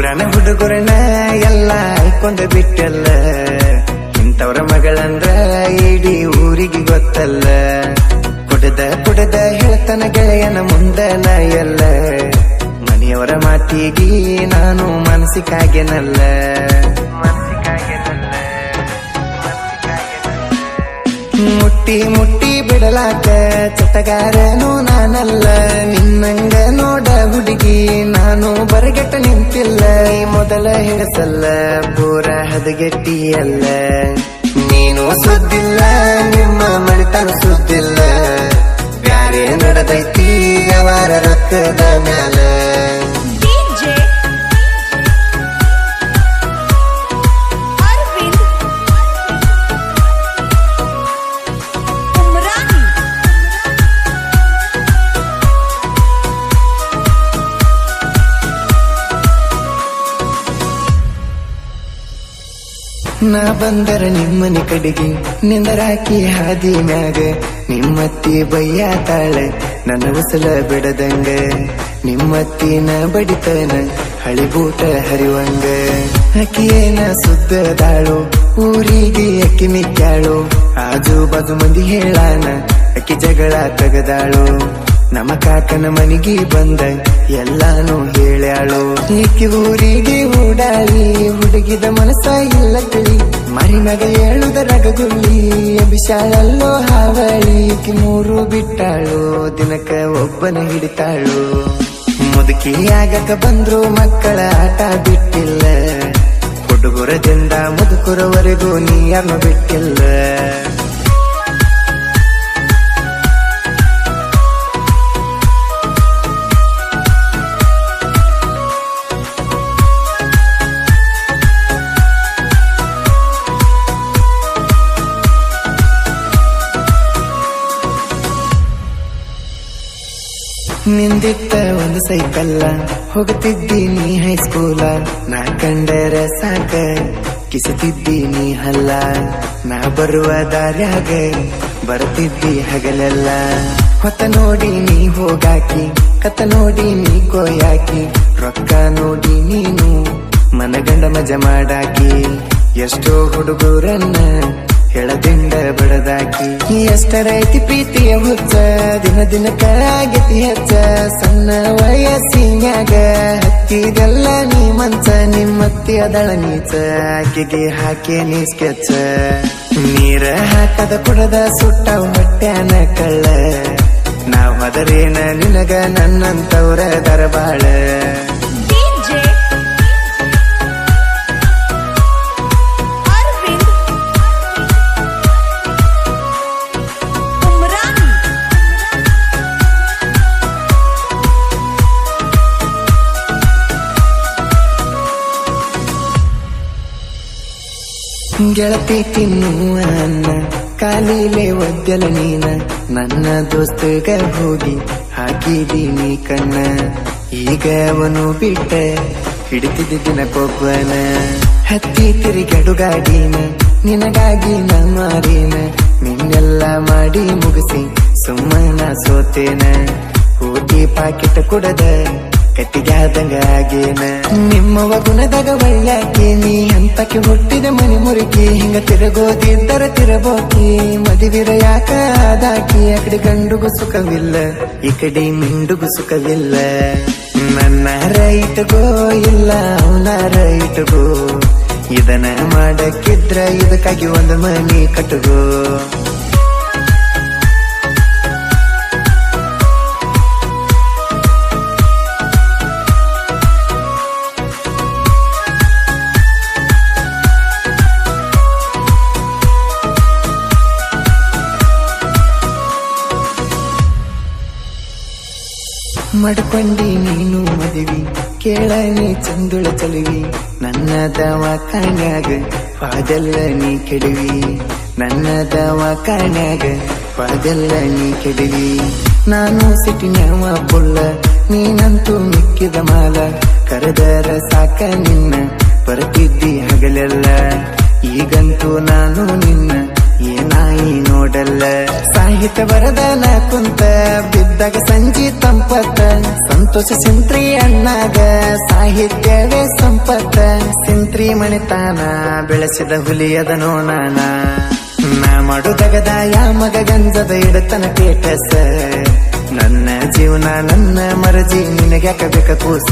ಊರನ ಹುಡುಗರನ ಎಲ್ಲ ಆಯ್ಕೊಂಡ ಬಿಟ್ಟಲ್ಲ, ಇಂಥವ್ರ ಮಗಳಂದ್ರ ಇಡೀ ಊರಿಗೆ ಗೊತ್ತಲ್ಲ. ಕುಡದ ಹೇಳ್ತನ ಗೆಳೆಯನ ಮುಂದನ ಎಲ್ಲ, ಮನೆಯವರ ಮಾತಿಗೆ ನಾನು ಮನಸ್ಸಿಗಾಗೆನಲ್ಲ. ಮುಟ್ಟಿ ಬಿಡಲಾಕ ಚಟಗಾರನು ನಾನಲ್ಲ, ನಿನ್ನಂಗ ನೋಡ ಹುಡುಗಿ ನಾನು ಬರಗೆಟ್ಟ ನಿಂತಿಲ್ಲ. ಮೊದಲ ಹಿಡಸಲ್ಲ ಪೂರ ಹದಗೆಟ್ಟಿಯಲ್ಲ, ನೀನು ಸುದ್ದಿಲ್ಲ ನಿಮ್ಮ ಮಳಿತನ ಸುದ್ದಿಲ್ಲ. ಬ್ಯಾರೆ ನಡೆದೈತಿ ಅವರ ರೊಕ್ಕದ ಮ್ಯಾಲ. ನಾ ಬಂದರ ನಿಮ್ಮನಿ ಕಡೆಗೆ ನಿಂದರಾಕಿ ಹಾದಿ ಮ್ಯಾಗ, ನಿಮ್ಮತ್ತಿ ಬಯ್ಯಾತಾಳ ನನ್ನ ಉಸಲ ಬಿಡದಂಗ. ನಿಮ್ಮತ್ತಿನ ಬಡಿತನ ಹಳಿಬೂಟ ಹರಿವಂಗ. ಅಕ್ಕಿಯೇನ ಸುದ್ದದಾಳು ಊರಿಗೆ ಅಕ್ಕಿ ಮಿಕ್ಕಾಳು, ಆಜು ಬಾಜು ಮಂದಿ ಹೇಳಾನ ಅಕ್ಕಿ ಜಗಳ ತೆಗದಾಳು. ನಮ್ಮ ಕಾಕನ ಮನಿಗೆ ಬಂದ ಎಲ್ಲಾನು ಹೇಳ್ಯಾಳು. ಈಕಿ ಊರಿಗೆ ಓಡಾಳಿ ಹುಡುಗಿದ ಮನಸ್ಸ ಇಲ್ಲ ತಿಳಿ, ಮರಿ ಮಗ ಹೇಳುದ ರಗಗುಳ್ಳಿ ಅಭಿಶಾಳಲ್ಲೋ ಹಾವಳಿ. ಈಕಿ ಮೂರು ಬಿಟ್ಟಾಳು ದಿನಕ್ಕ ಒಬ್ಬನ ಹಿಡಿತಾಳು. ಮುದುಕಿ ಆಗಕ ಬಂದ್ರು ಮಕ್ಕಳ ಆಟ ಬಿಟ್ಟಿಲ್ಲ, ಹುಡುಗರದಿಂದ ಮುದುಕರವರೆಗೂ ನೀ ಯಾರನ್ನು ಬಿಟ್ಟಿಲ್ಲ. ನಿಂದಿತ್ತ ಒಂದು ಸೈಕಲ್ಲ ಹೋಗುತ್ತಿದ್ದೀನಿ ಹೈಸ್ಕೂಲ, ನಾ ಕಂಡರ ಸಾಕ ಕಿಸುತ್ತಿದ್ದೀನಿ ಹಲ್ಲ. ನಾ ಬರುವ ದಾರ್ಯಾಗ ಬರುತ್ತಿದ್ದಿ ಹಗಲೆಲ್ಲ, ಹೊತ್ತ ನೋಡಿ ನೀ ಹೋಗಾಕಿ ಕತ್ತ ನೋಡಿ ನೀ ಕೊಯ್ಯಾಕಿ. ರೊಕ್ಕ ನೋಡಿ ನೀನು ಮನಗಂಡ ಮಜ ಮಾಡಾಕಿ, ಎಷ್ಟೋ ಹುಡುಗರನ್ನ ಹೇಳದಿಂದ ಬಡದಾಕಿ. ಎಷ್ಟರೈತಿ ಪ್ರೀತಿಯ ಹುಚ್ಚ ದಿನ ದಿನಕ್ಕ ಆಗತಿ ಹೆಚ್ಚ, ಸಣ್ಣ ವಯಸ್ಸಿನ್ಯಾಗ ಹತ್ತಿದೆಲ್ಲ ನೀ ಮಂಚ. ನಿಮ್ಮತ್ತಿ ಅದಳ ನೀಚ ಆಕೆಗೆ ಹಾಕಿ ನೀ ಸ್ಕೆಚ್. ನೀರ ಹಾಕದ ಕುಡದ ಸುಟ್ಟ ಹೊಟ್ಯಾನ ಕಳ್ಳ, ನಾವ್ ಅದರೇನ ನಿನಗ ನನ್ನಂತವ್ರ ದರಬಾಳ. ಗೆಳತಿ ತಿನ್ನುವ ಅನ್ನ ಕಾಲಿಲೆ ಒದ್ದಲ ನೀನ, ನನ್ನ ದೋಸ್ತಗ ಹೋಗಿ ಹಾಕಿದೀನಿ ಕಣ್ಣ. ಈಗ ಅವನು ಬಿಟ್ಟ ಹಿಡಿತಿದ್ದ ದಿನಕ್ಕೊಬ್ಬನ, ಹತ್ತಿ ತಿರುಗಡುಗಾಡಿನ ನಿನಗಾಗಿ ನಾ ಮಾರಿನ. ನಿನ್ನೆಲ್ಲ ಮಾಡಿ ಮುಗಿಸಿ ಸುಮ್ಮನ ಸೋತೇನ, ಊಟಿ ಪಾಕಿಟ ಕುಡದ ಕಟ್ಟಿಗಾದಂಗ ಆಗೇನ. ನಿಮ್ಮವ ಗುಣದಾಗ ಒಳ್ಳ್ಯಾಕಿ ನೀ ಅಂತಕ್ಕೆ ಹುಟ್ಟಿದ ಮನಿ ಮುರುಕಿ, ಹಿಂಗ ತಿರುಗೋದಿದ್ದರ ತಿರಬೋಕಿ ಮದುವಿರ ಯಾಕ ಆದಾಕಿ. ಆ ಕಡೆ ಗಂಡುಗೂ ಸುಖವಿಲ್ಲ ಈ ಕಡೆ ಮಿಂಡುಗೂ ಸುಖವಿಲ್ಲ, ನನ್ನ ರೈಟ್ಗೋ ಇಲ್ಲ ಅವನ ರೈಟ್ಗೋ. ಇದನ್ನ ಮಾಡಕ್ಕಿದ್ರ ಇದಕ್ಕಾಗಿ ಒಂದು ಮನಿ ಕಟ್ಟುಗೋ. ಮಾಡ್ಕೊಂಡಿ ನೀನು ಮದುವಿ ಕೇಳನಿ ಚಂದುಳ ಚಲುವಿ, ನನ್ನ ದವಾಖಾನ್ಯಾಗ ಪಾದೆಲ್ಲ ನೀ ಕೆಡವಿ. ನನ್ನ ದವಾಖಾನ್ಯಾಗ ಪಾದೆಲ್ಲ ನೀ ಕೆಡವಿ. ನಾನು ಸಿಟಿನ್ಯಾವ ಬುಳ್ಳ ನೀನಂತೂ ಮಿಕ್ಕಿದ ಮಾಲ, ಕರೆದರ ಸಾಕ ನಿನ್ನ ಬರ್ತಿದ್ದಿ ಹಗಲೆಲ್ಲ. ಈಗಂತೂ ನಾನು ನಿನ್ನ ಏನಾಯಿ ನೋಡಲ್ಲ ಸಾಹಿತ್ಯ ಬರದನ ಕುಂತ ಬಿದ್ದಾಗ ಸಂಜಿ ತಂಪತ್ತ ಸಂತೋಷ ಸಿಂತ್ರಿ ಅಣ್ಣಾಗ ಸಾಹಿತ್ಯವೇ ಸಂಪತ್ತ ಸಿಂತ್ರಿ ಮಣಿತಾನ ಬೆಳೆಸಿದ ಹುಲಿಯದನೋ ನಾನ ನಾ ಮಾಡುದಗದ ಮಗ ಗಂಜದ ಇಡತನ ಟೇಟಸ ನನ್ನ ಜೀವನ ನನ್ನ ಮರಜಿ ನಿನಗ್ಯಾಕ ಬೇಕ ಕೂಸ